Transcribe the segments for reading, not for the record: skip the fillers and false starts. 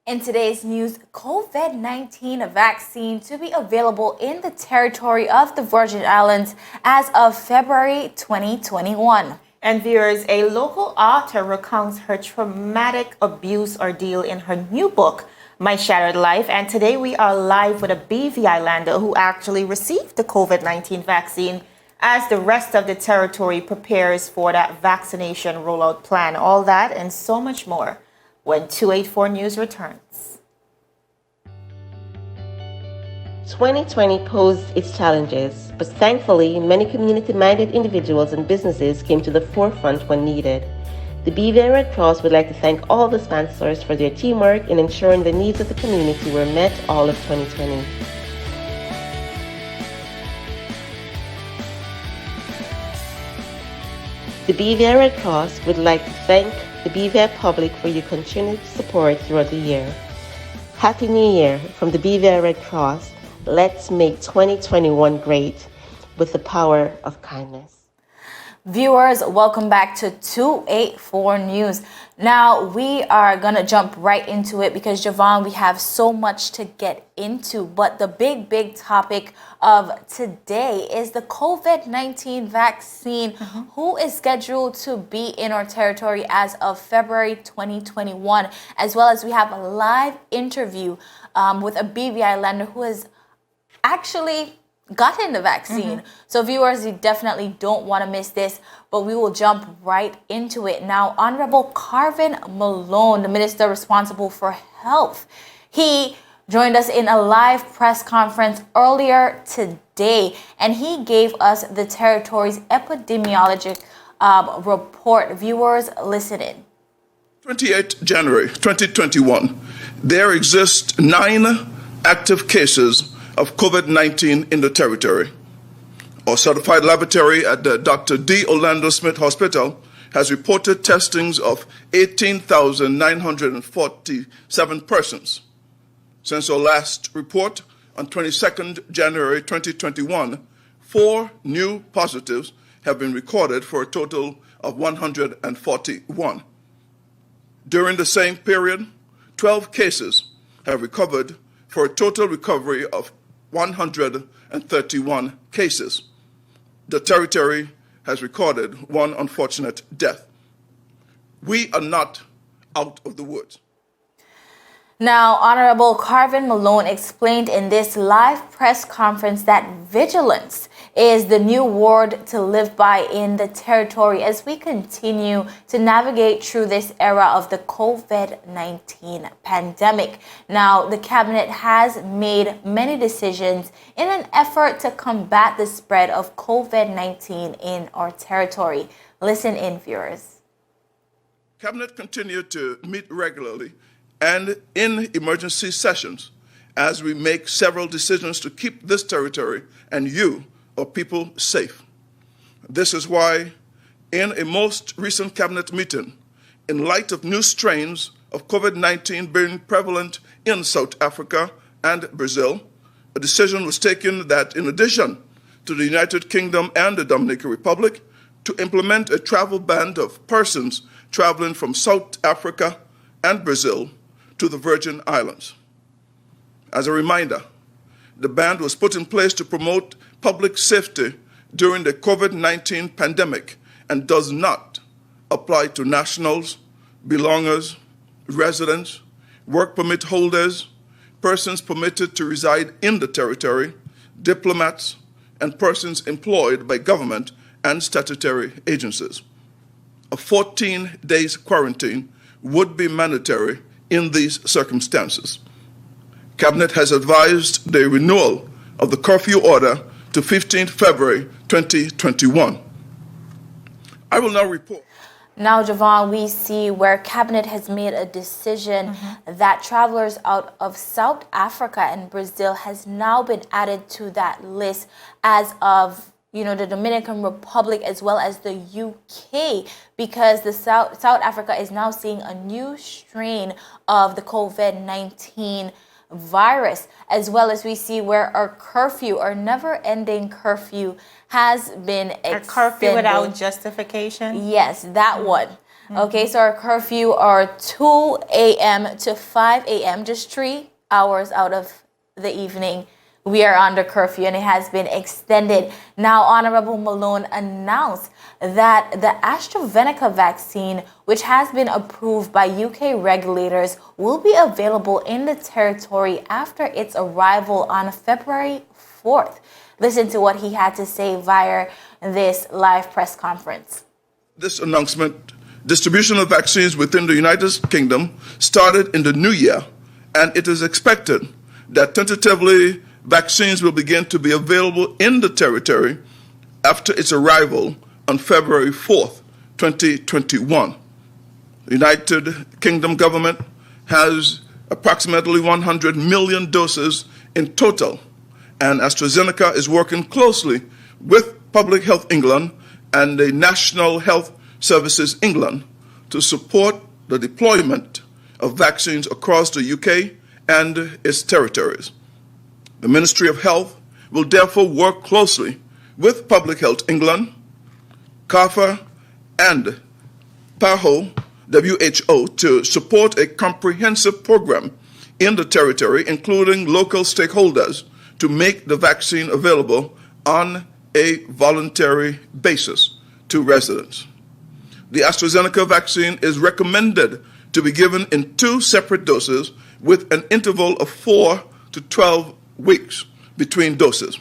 In today's news, COVID-19 vaccine to be available in the territory of the Virgin Islands as of February 2021. And viewers, a local author recounts her traumatic abuse ordeal in her new book, My Shattered Life. And today we are live with a BVIslander who actually received the COVID-19 vaccine as the rest of the territory prepares for that vaccination rollout plan. All that and so much more when 284 News returns. 2020 posed its challenges, but thankfully, many community-minded individuals and businesses came to the forefront when needed. The BVI Red Cross would like to thank all the sponsors for their teamwork in ensuring the needs of the community were met all of 2020. The BVI Red Cross would like to thank the BVI public for your continued support throughout the year. Happy New Year from the BVI Red Cross. Let's make 2021 great with the power of kindness. Viewers, welcome back to 284 News. Now, we are going to jump right into it because, Javon, we have so much to get into. But the big topic of today is the COVID-19 vaccine, who is scheduled to be in our territory as of February 2021, as well as we have a live interview with a BVIslander who has actually gotten the vaccine. So viewers, you definitely don't want to miss this, but we will jump right into it. Now, Honorable Carvin Malone, the minister responsible for health, he joined us in a live press conference earlier today, and he gave us the territory's epidemiologic report. Viewers, listen in. 28 January 2021, there exist 9 active cases of COVID-19 in the territory. Our certified laboratory at the Dr. D. Orlando Smith Hospital has reported testings of 18,947 persons. Since our last report on 22nd January 2021, 4 new positives have been recorded for a total of 141. During the same period, 12 cases have recovered for a total recovery of 131 cases. The territory has recorded 1 unfortunate death. We are not out of the woods. Now, Honorable Carvin Malone explained in this live press conference that vigilance is the new word to live by in the territory as we continue to navigate through this era of the COVID-19 pandemic. Now, the cabinet has made many decisions in an effort to combat the spread of COVID-19 in our territory. Listen in, viewers. Cabinet continued to meet regularly and in emergency sessions as we make several decisions to keep this territory and you, our people, safe. This is why, in a most recent cabinet meeting, in light of new strains of COVID-19 being prevalent in South Africa and Brazil, a decision was taken that, in addition to the United Kingdom and the Dominican Republic, to implement a travel ban of persons traveling from South Africa and Brazil to the Virgin Islands. As a reminder, the ban was put in place to promote public safety during the COVID-19 pandemic and does not apply to nationals, belongers, residents, work permit holders, persons permitted to reside in the territory, diplomats, and persons employed by government and statutory agencies. A 14 days quarantine would be mandatory in these circumstances. Cabinet has advised the renewal of the curfew order to 15th February 2021. I will now report. Now, Javon, we see where Cabinet has made a decision that travelers out of South Africa and Brazil has now been added to that list as of the Dominican Republic as well as the UK, because the South Africa is now seeing a new strain of the COVID-19 virus, as well as we see where our curfew, our never-ending curfew, has been extended. A curfew without justification? Yes, that one. Okay, so our curfew are 2 a.m. to 5 a.m., just 3 hours out of the evening. We are under curfew and it has been extended. Now, Honorable Malone announced that the AstraZeneca vaccine, which has been approved by UK regulators, will be available in the territory after its arrival on February 4th. Listen to what he had to say via this live press conference. This announcement, distribution of vaccines within the United Kingdom started in the new year, and it is expected that tentatively vaccines will begin to be available in the territory after its arrival on February 4th, 2021. The United Kingdom government has approximately 100 million doses in total, and AstraZeneca is working closely with Public Health England and the National Health Services England to support the deployment of vaccines across the UK and its territories. The Ministry of Health will therefore work closely with Public Health England, CARPHA, and PAHO, WHO, to support a comprehensive program in the territory, including local stakeholders, to make the vaccine available on a voluntary basis to residents. The AstraZeneca vaccine is recommended to be given in 2 separate doses with an interval of 4 to 12 weeks between doses.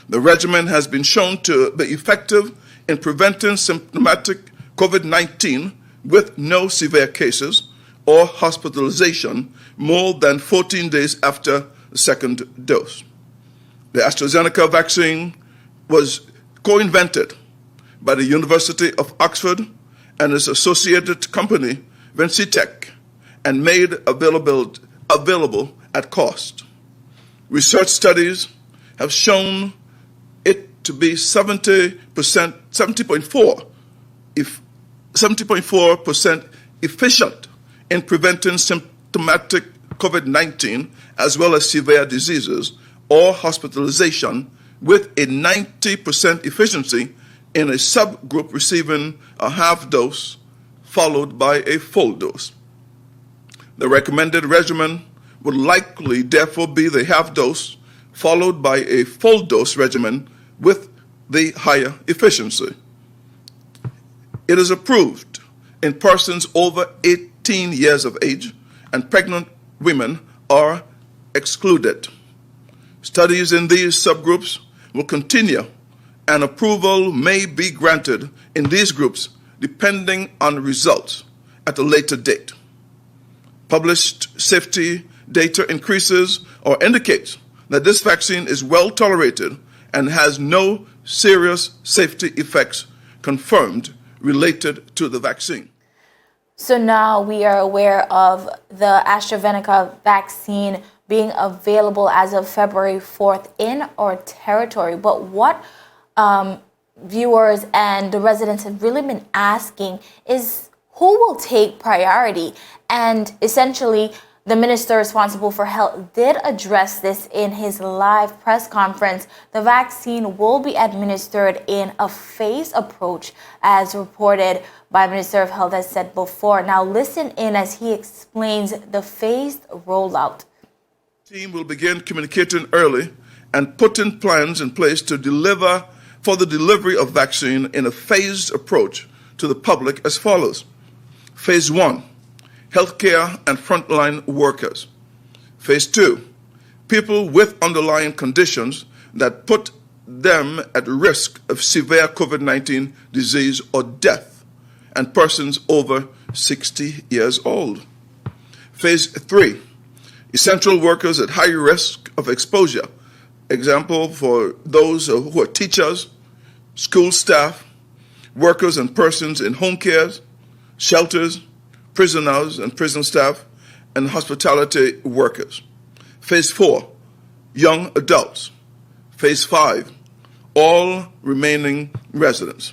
The regimen has been shown to be effective in preventing symptomatic COVID-19 with no severe cases or hospitalization more than 14 days after the second dose. The AstraZeneca vaccine was co-invented by the University of Oxford and its associated company, Vincitech, and made available at cost. Research studies have shown it to be 70.4% efficient in preventing symptomatic COVID-19 as well as severe diseases or hospitalization, with a 90% efficiency in a subgroup receiving a half dose followed by a full dose. The recommended regimen would likely therefore be the half dose followed by a full dose regimen with the higher efficiency. It is approved in persons over 18 years of age, and pregnant women are excluded. Studies in these subgroups will continue, and approval may be granted in these groups depending on results at a later date. Published safety data increases or indicates that this vaccine is well tolerated and has no serious safety effects confirmed related to the vaccine. So now we are aware of the AstraZeneca vaccine being available as of February 4th in our territory. But what viewers and the residents have really been asking is who will take priority? And essentially, the minister responsible for health did address this in his live press conference. The vaccine will be administered in a phased approach, as reported by Minister of Health as said before. Now listen in as he explains the phased rollout. The team will begin communicating early and putting plans in place to deliver for the delivery of vaccine in a phased approach to the public as follows. Phase 1. Healthcare and frontline workers. Phase 2, people with underlying conditions that put them at risk of severe COVID-19 disease or death, and persons over 60 years old. Phase 3, essential workers at high risk of exposure. Example for those who are teachers, school staff, workers and persons in home cares, shelters, prisoners and prison staff, and hospitality workers. Phase 4, young adults. Phase 5, all remaining residents.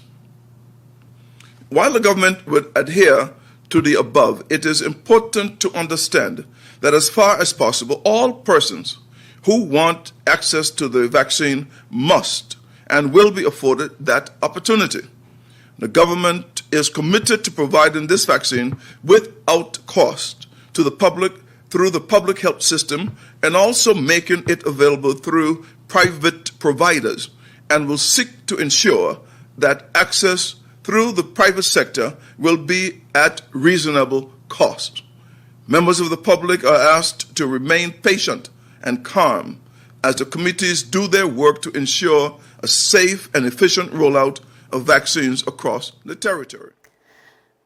While the government would adhere to the above, it is important to understand that as far as possible, all persons who want access to the vaccine must and will be afforded that opportunity. The government is committed to providing this vaccine without cost to the public through the public health system and also making it available through private providers, and will seek to ensure that access through the private sector will be at reasonable cost. Members of the public are asked to remain patient and calm as the committees do their work to ensure a safe and efficient rollout of vaccines across the territory.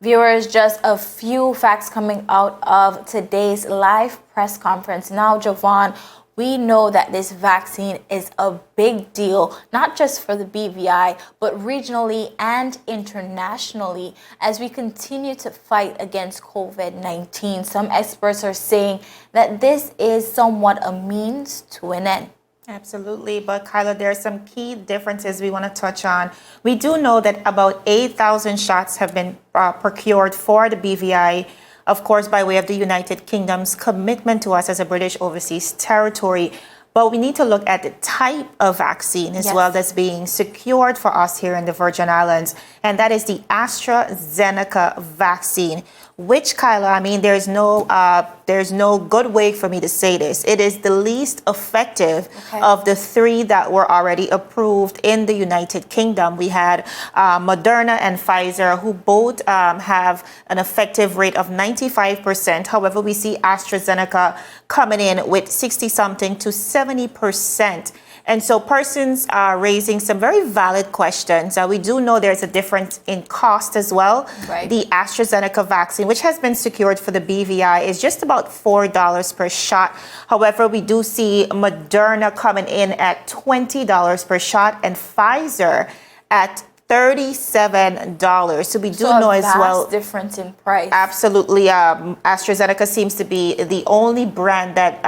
Viewers, just a few facts coming out of today's live press conference. Now, Javon, we know that this vaccine is a big deal, not just for the BVI, but regionally and internationally as we continue to fight against COVID-19. Some experts are saying that this is somewhat a means to an end. Absolutely. But Kyla, there are some key differences we want to touch on. We do know that about 8,000 shots have been procured for the BVI, of course, by way of the United Kingdom's commitment to us as a British overseas territory. But we need to look at the type of vaccine as well that's being secured for us here in the Virgin Islands. And that is the AstraZeneca vaccine, which, Kyla, I mean, there's no good way for me to say this. It is the least effective of the three that were already approved in the United Kingdom. We had Moderna and Pfizer, who both have an effective rate of 95%. However, we see AstraZeneca coming in with 60-something to 70%. And so persons are raising some very valid questions. We do know there's a difference in cost as well. Right. The AstraZeneca vaccine, which has been secured for the BVI, is just about $4 per shot. However, we do see Moderna coming in at $20 per shot and Pfizer at $37. So we do know as well. Difference in price. Absolutely. AstraZeneca seems to be the only brand that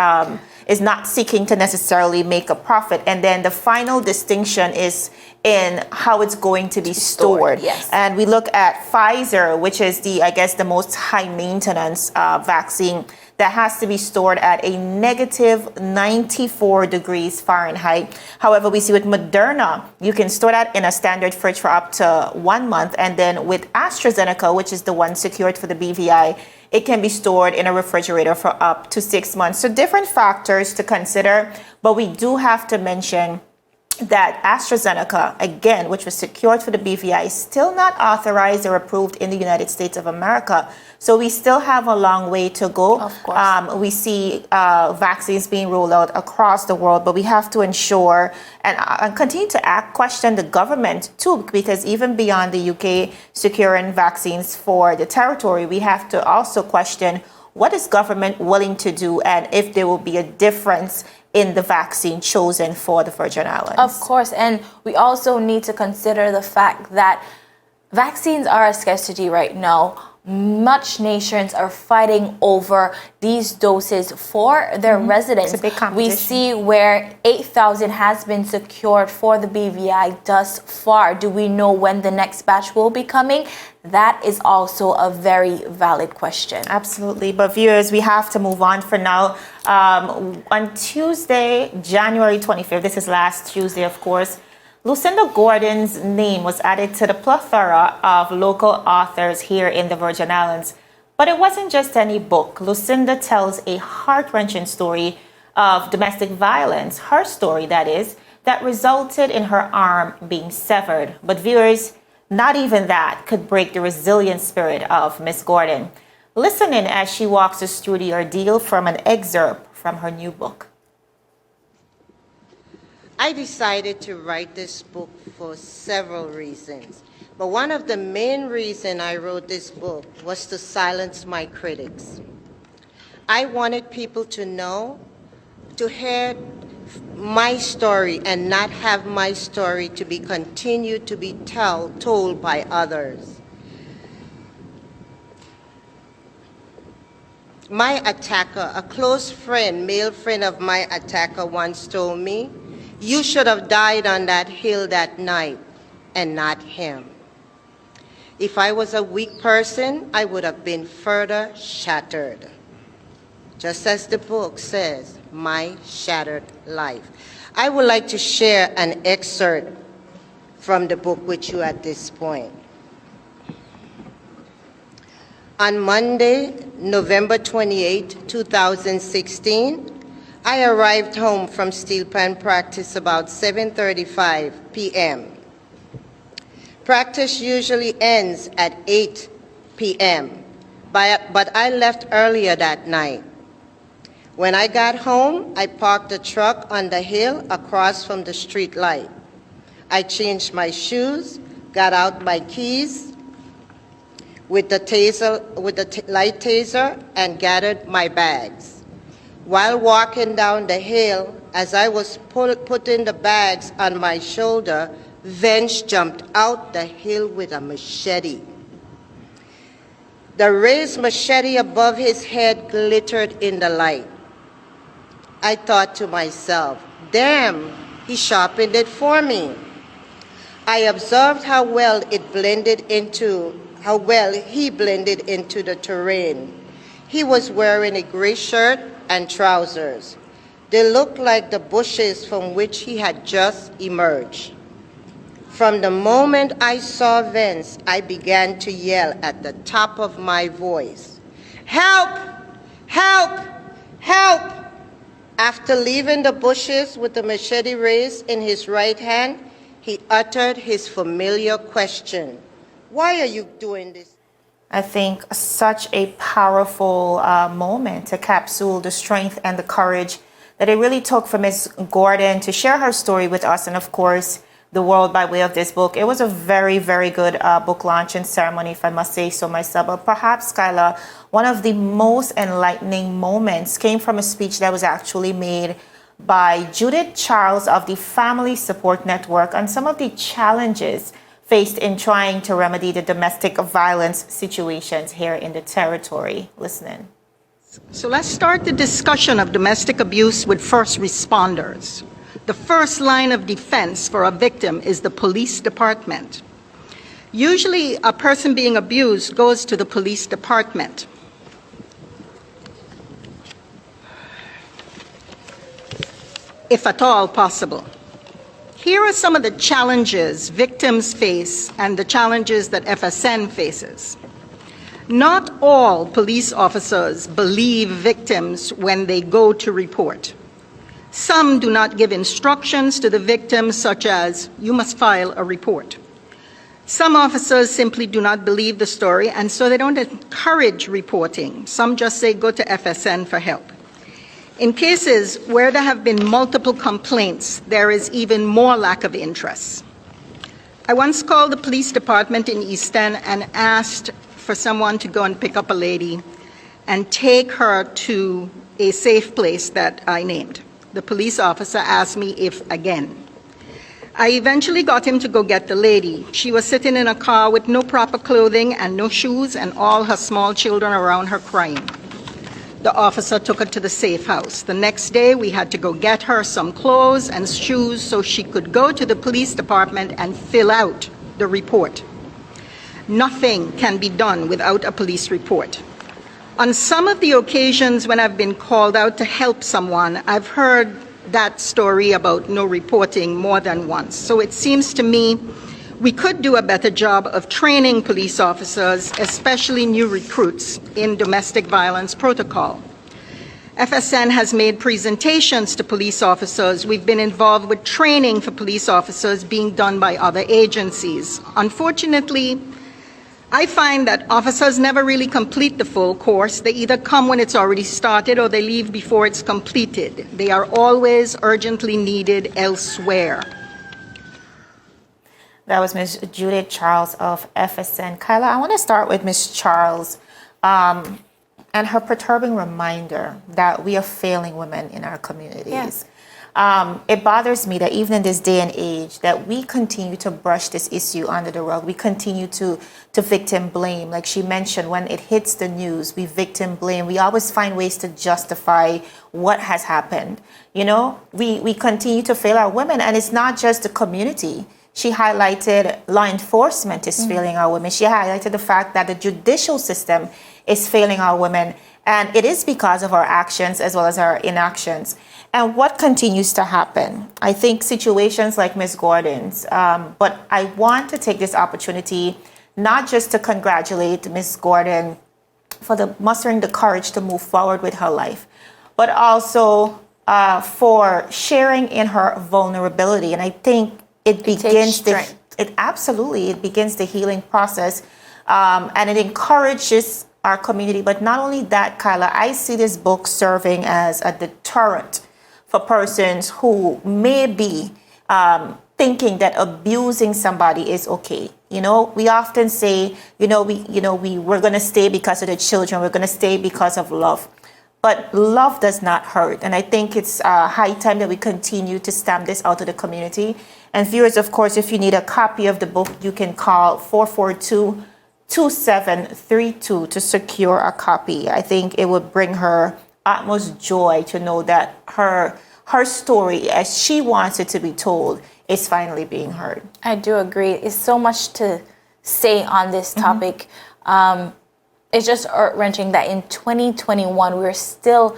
is not seeking to necessarily make a profit. And then the final distinction is in how it's going to be stored. Yes. And we look at Pfizer, which is the most high maintenance vaccine that has to be stored at a negative 94 degrees Fahrenheit. However, we see with Moderna, you can store that in a standard fridge for up to 1 month. And then with AstraZeneca, which is the one secured for the BVI, it can be stored in a refrigerator for up to 6 months. So different factors to consider, but we do have to mention that AstraZeneca, again, which was secured for the BVI, is still not authorized or approved in the United States of America. So we still have a long way to go. Of course. We see vaccines being rolled out across the world, but we have to ensure and continue to question the government too, because even beyond the UK securing vaccines for the territory, we have to also question what is government willing to do and if there will be a difference in the vaccine chosen for the Virgin Islands. Of course, and we also need to consider the fact that vaccines are a scarcity right now. Much nations are fighting over these doses for their residents. It's a big competition. We see where 8,000 has been secured for the BVI thus far. Do we know when the next batch will be coming? That is also a very valid question. Absolutely. But viewers, we have to move on for now. On Tuesday, January 25th, this is last Tuesday, of course, Lucinda Gordon's name was added to the plethora of local authors here in the Virgin Islands. But it wasn't just any book. Lucinda tells a heart-wrenching story of domestic violence, her story that is, that resulted in her arm being severed. But viewers, not even that could break the resilient spirit of Miss Gordon. Listen in as she walks us through the ordeal from an excerpt from her new book. I decided to write this book for several reasons. But one of the main reasons I wrote this book was to silence my critics. I wanted people to know, to hear my story and not have my story to be continued to be told by others. My attacker, a close friend, male friend of my attacker once told me, "You should have died on that hill that night and not him." If I was a weak person, I would have been further shattered. Just as the book says, my shattered life. I would like to share an excerpt from the book with you at this point. On Monday, November 28, 2016, I arrived home from steel pan practice about 7:35 p.m. Practice usually ends at 8 p.m., but I left earlier that night. When I got home, I parked the truck on the hill across from the street light. I changed my shoes, got out my keys with the light taser, and gathered my bags. While walking down the hill, as I was putting the bags on my shoulder, Vance jumped out the hill with a machete. The raised machete above his head glittered in the light. I thought to myself, damn, he sharpened it for me. I observed how well he blended into the terrain. He was wearing a gray shirt and trousers. They looked like the bushes from which he had just emerged. From the moment I saw Vance, I began to yell at the top of my voice, "Help! Help! Help!" After leaving the bushes with the machete raised in his right hand, he uttered his familiar question, "Why are you doing this?" I think such a powerful moment to capsule the strength and the courage that it really took for Ms. Gordon to share her story with us and, of course, the world by way of this book. It was a very, very good book launching ceremony, if I must say so myself. But perhaps, Skyla, one of the most enlightening moments came from a speech that was actually made by Judith Charles of the Family Support Network on some of the challenges faced in trying to remedy the domestic violence situations here in the territory. Listening. So let's start the discussion of domestic abuse with first responders. The first line of defense for a victim is the police department. Usually, a person being abused goes to the police department. If at all possible. Here are some of the challenges victims face and the challenges that FSN faces. Not all police officers believe victims when they go to report. Some do not give instructions to the victims, such as, "You must file a report." Some officers simply do not believe the story, and so they don't encourage reporting. Some just say, "Go to FSN for help." In cases where there have been multiple complaints, there is even more lack of interest. I once called the police department in East End and asked for someone to go and pick up a lady and take her to a safe place that I named. The police officer asked me if again. I eventually got him to go get the lady. She was sitting in a car with no proper clothing and no shoes, and all her small children around her crying. The officer took her to the safe house. The next day, we had to go get her some clothes and shoes so she could go to the police department and fill out the report. Nothing can be done without a police report. On some of the occasions when I've been called out to help someone, I've heard that story about no reporting more than once. So it seems to me we could do a better job of training police officers, especially new recruits, in domestic violence protocol. FSN has made presentations to police officers. We've been involved with training for police officers being done by other agencies. Unfortunately, I find that officers never really complete the full course. They either come when it's already started or they leave before it's completed. They are always urgently needed elsewhere. That was Ms. Judith Charles of FSN. Kyla, I want to start with Ms. Charles and her perturbing reminder that we are failing women in our communities. Yes. It bothers me that even in this day and age that we continue to brush this issue under the rug. We continue to victim blame. Like she mentioned, when it hits the news, we victim blame. We always find ways to justify what has happened. You know, we continue to fail our women, and it's not just the community. She highlighted law enforcement is failing our women. She highlighted the fact that the judicial system is failing our women. And it is because of our actions as well as our inactions. And what continues to happen? I think situations like Ms. Gordon's, but I want to take this opportunity not just to congratulate Ms. Gordon mustering the courage to move forward with her life, but also for sharing in her vulnerability. And I think it begins it begins the healing process, and it encourages our community. But not only that, Kyla, I see this book serving as a deterrent for persons who may be thinking that abusing somebody is okay. You know, we often say, we're going to stay because of the children. We're going to stay because of love. But love does not hurt. And I think it's high time that we continue to stamp this out to the community. And viewers, of course, if you need a copy of the book, you can call 442-2732 to secure a copy. I think it would bring her utmost joy to know that her story, as she wants it to be told, is finally being heard. I do agree. It's so much to say on this topic. It's just heart-wrenching that in 2021 we're still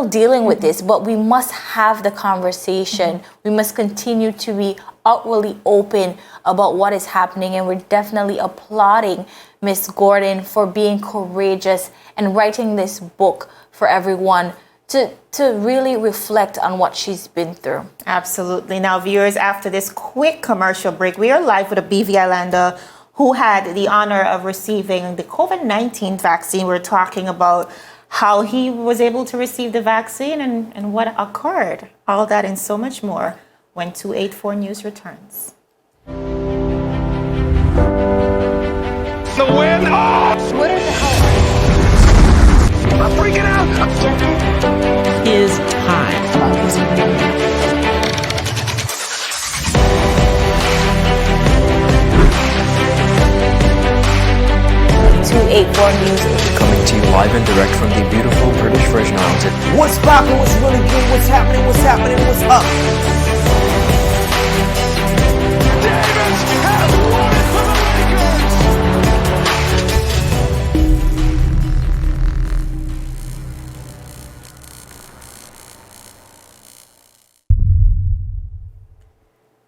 dealing with this, but we must have the conversation. We must continue to be outwardly open about what is happening, and we're definitely applauding Miss Gordon for being courageous and writing this book for everyone to really reflect on what she's been through. Absolutely. Now, viewers, after this quick commercial break, we are live with a BVIslander who had the honor of receiving the COVID-19 vaccine. We're talking about how he was able to receive the vaccine and what occurred. All that and so much more when 284 News returns. The win! Oh! What the hell? I'm freaking out! Is time. 284 News. Coming to you live and direct from the beautiful British Virgin Islands. What's poppin', what's really good, what's happening, what's up? Davis has won it for the Lakers.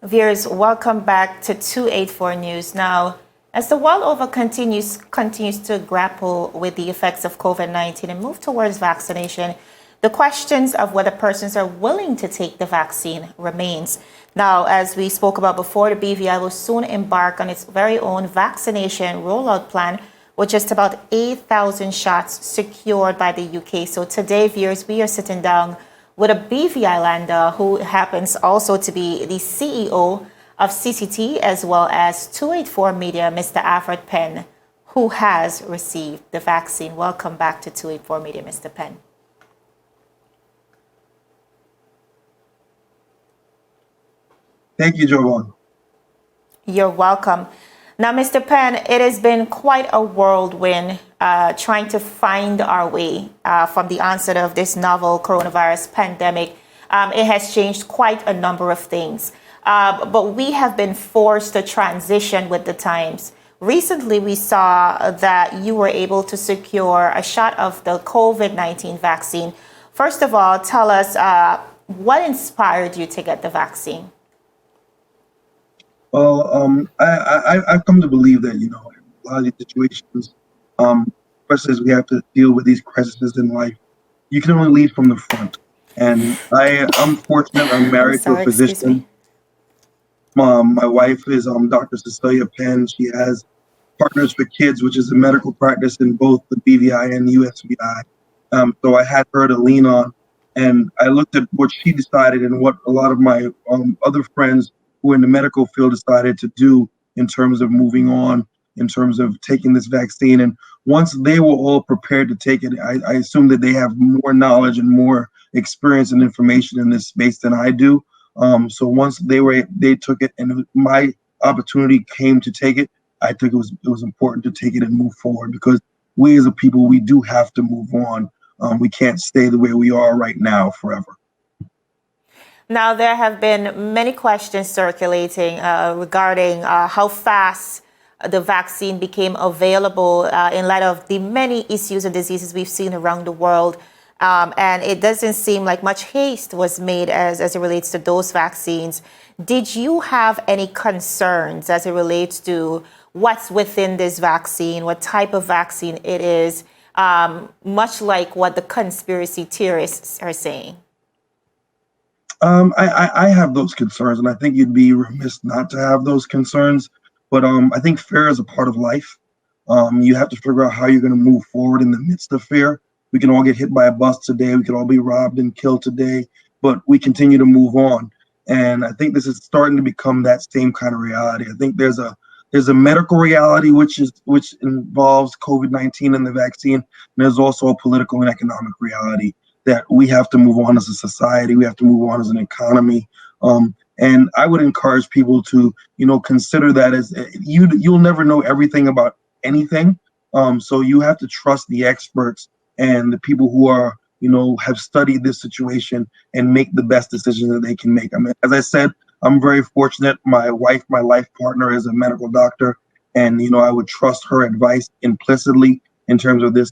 Viewers, welcome back to 284 News. Now, as the world over continues to grapple with the effects of COVID-19 and move towards vaccination, the questions of whether persons are willing to take the vaccine remains. Now, as we spoke about before, the BVI will soon embark on its very own vaccination rollout plan with just about 8,000 shots secured by the UK. So today, viewers, we are sitting down with a BVIslander who happens also to be the CEO of CCT as well as 284 Media, Mr. Alfred Penn, who has received the vaccine. Welcome back to 284 Media, Mr. Penn. Thank you, Jovan. You're welcome. Now, Mr. Penn, it has been quite a whirlwind trying to find our way from the onset of this novel coronavirus pandemic. It has changed quite a number of things. But we have been forced to transition with the times. Recently, we saw that you were able to secure a shot of the COVID-19 vaccine. First of all, tell us what inspired you to get the vaccine? Well, I've come to believe that, a lot of these situations, especially as we have to deal with these crises in life, you can only lead from the front. And I'm fortunate. I'm married to a physician. My wife is Dr. Cecilia Penn. She has Partners for Kids, which is a medical practice in both the BVI and USVI. So I had her to lean on, and I looked at what she decided and what a lot of my other friends who are in the medical field decided to do in terms of moving on, in terms of taking this vaccine. And once they were all prepared to take it, I assume that they have more knowledge and more experience and information in this space than I do. So once they took it and my opportunity came to take it, I think it was important to take it and move forward, because we as a people, we do have to move on. We can't stay the way we are right now forever. Now, there have been many questions circulating regarding how fast the vaccine became available in light of the many issues and diseases we've seen around the world. And it doesn't seem like much haste was made as it relates to those vaccines. Did you have any concerns as it relates to what's within this vaccine, what type of vaccine it is, much like what the conspiracy theorists are saying? I have those concerns, and I think you'd be remiss not to have those concerns. But I think fear is a part of life. You have to figure out how you're going to move forward in the midst of fear. We can all get hit by a bus today. We can all be robbed and killed today, but we continue to move on. And I think this is starting to become that same kind of reality. I think there's a medical reality which involves COVID-19 and the vaccine. And there's also a political and economic reality that we have to move on as a society. We have to move on as an economy. And I would encourage people to, consider that as you'll never know everything about anything. So you have to trust the experts and the people who are, have studied this situation and make the best decisions that they can make. I mean, as I said, I'm very fortunate. My wife, my life partner, is a medical doctor, and I would trust her advice implicitly in terms of this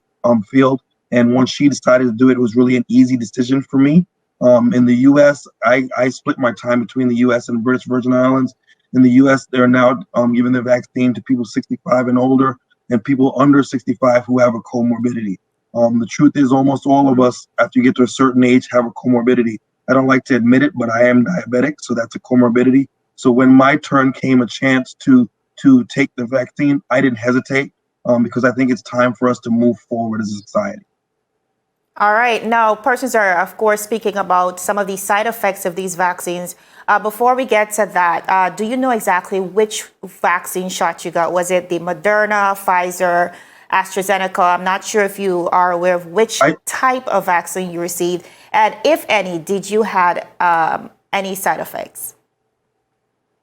field. And once she decided to do it, it was really an easy decision for me. In the U.S., I split my time between the U.S. and British Virgin Islands. In the U.S., they're now giving the vaccine to people 65 and older and people under 65 who have a comorbidity. The truth is, almost all of us, after you get to a certain age, have a comorbidity. I don't like to admit it, but I am diabetic, so that's a comorbidity. So when my turn came a chance to take the vaccine, I didn't hesitate because I think it's time for us to move forward as a society. All right. Now, persons are, of course, speaking about some of the side effects of these vaccines. Before we get to that, do you know exactly which vaccine shot you got? Was it the Moderna, Pfizer, AstraZeneca? I'm not sure if you are aware of which type of vaccine you received. And if any, did you had any side effects?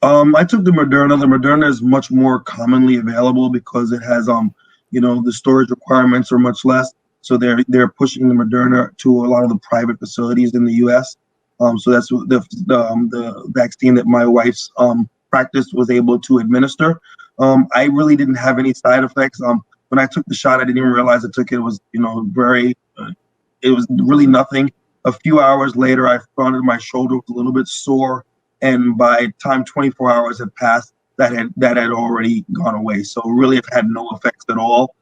I took the Moderna. The Moderna is much more commonly available because it has, the storage requirements are much less. So they're pushing the Moderna to a lot of the private facilities in the U.S. So that's the vaccine that my wife's practice was able to administer. I really didn't have any side effects. When I took the shot, I didn't even realize I took it. It was, it was really nothing. A few hours later, I found that my shoulder was a little bit sore, and by the time 24 hours had passed, that had already gone away. So really, it had no effects at all.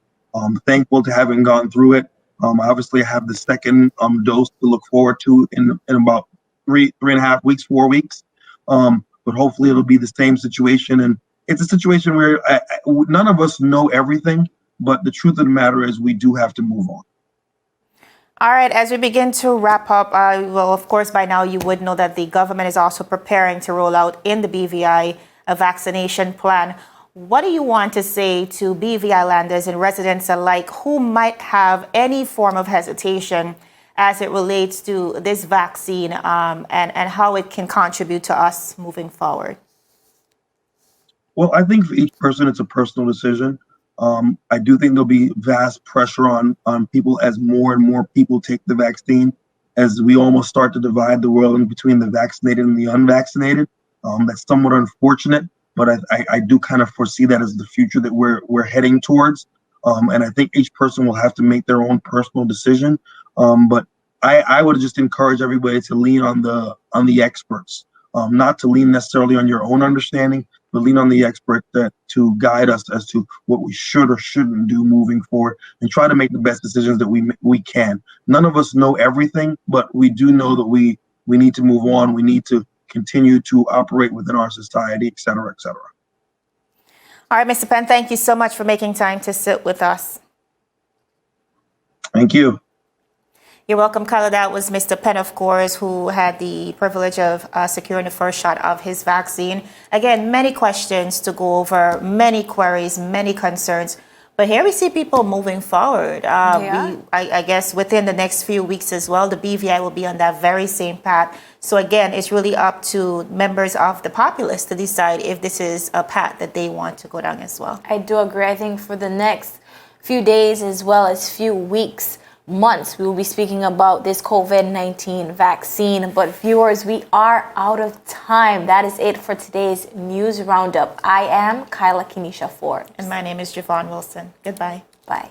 Thankful to having gone through it. Obviously, I have the second dose to look forward to in about 3.5 weeks, 4 weeks. But hopefully, it'll be the same situation. And it's a situation where none of us know everything, but the truth of the matter is we do have to move on. All right, as we begin to wrap up, well, of course, by now you would know that the government is also preparing to roll out in the BVI a vaccination plan. What do you want to say to BVIlanders and residents alike who might have any form of hesitation as it relates to this vaccine and how it can contribute to us moving forward? Well, I think for each person, it's a personal decision. I do think there'll be vast pressure on people as more and more people take the vaccine, as we almost start to divide the world in between the vaccinated and the unvaccinated. That's somewhat unfortunate, but I do kind of foresee that as the future that we're heading towards. And I think each person will have to make their own personal decision. But I would just encourage everybody to lean on the experts, not to lean necessarily on your own understanding, but lean on the expert to guide us as to what we should or shouldn't do moving forward, and try to make the best decisions that we can. None of us know everything, but we do know that we need to move on. We need to continue to operate within our society, et cetera, et cetera. All right, Mr. Penn, thank you so much for making time to sit with us. Thank you. You're welcome, Kyla. That was Mr. Penn, of course, who had the privilege of securing the first shot of his vaccine. Again, many questions to go over, many queries, many concerns. But here we see people moving forward. I guess within the next few weeks as well, the BVI will be on that very same path. So again, it's really up to members of the populace to decide if this is a path that they want to go down as well. I do agree. I think for the next few days as well as few weeks, months, we will be speaking about this COVID-19 vaccine. But viewers, we are out of time. That is it for today's news roundup. I am Kyla Kenesha Forbes. And my name is Javon Wilson. Goodbye. Bye.